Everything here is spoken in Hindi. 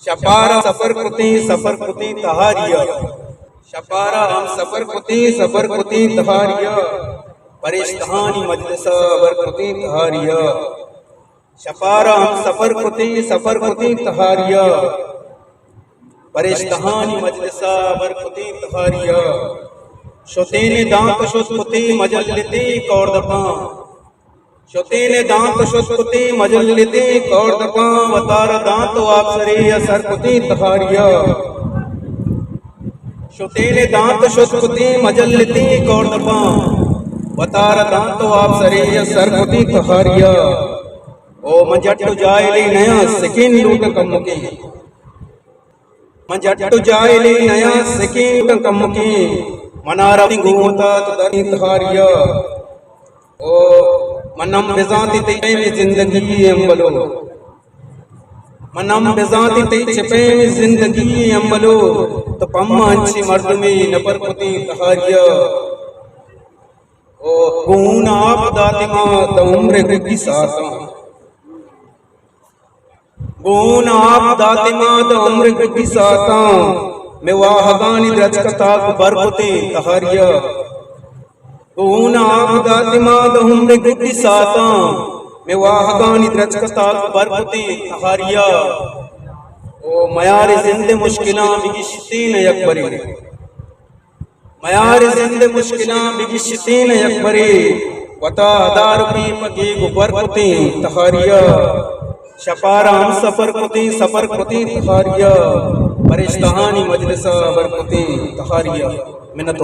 शपारा सफर कुती तहारिया, शपारा हम सफर कुती तहारिया, परिश्तानी मजलिस अबर कुती तहारिया, शपारा हम सफर कुती तहारिया, परिश्तानी मजलिस अबर कुती तहारिया, शुतेने दांत शुस्कुती मजलिती कौर्दपा, शुतेने दांत शुस्कुती मजलिती कौर्दपा, वतारा दांत वापसरी असर कुती तहारिया, शुतेने दांत शुस्कुती मजलिती कौर्दपा, वतारा दांत वापसरी असर कुती तहारिया, ओ मंजट्टु जायली नया सिकिन लूट कमुकी, मंजट्टु जायली नया सिकिन लूट कमुकी, मनारा घूमता तुदरी तहारिया, ओ मनम बिजाती ते में जिंदगी अम्बलो, मनम बिजाती ते छिपे में जिंदगी अम्बलो, तो पम्मा अंची मर्द में नपर कुती तहारिया, ओ गुण आप दातिमा तो उम्र गुगी साता, गुण आप दातिमा तो उम्र गुगी साता, मैं वाहगानी द्रजकता बरकुती तहारिया, गुण आप दातिमा तो उम्र गुगी साता, मैं वाहगानी द्रजकता बरकुती तहारिया, ओ मयार जिंद मुश्किलां बिगिश्तीन यकबरी, मयार जिंद मुश्किलां बिगिश्तीन यकबरी, वता दार पी पगी गुबर कुती तहारिया, शपारा हम सफर कुती तहारिया, परिश्तानी मजलिस अबर कुती तहारिया। मिन्नत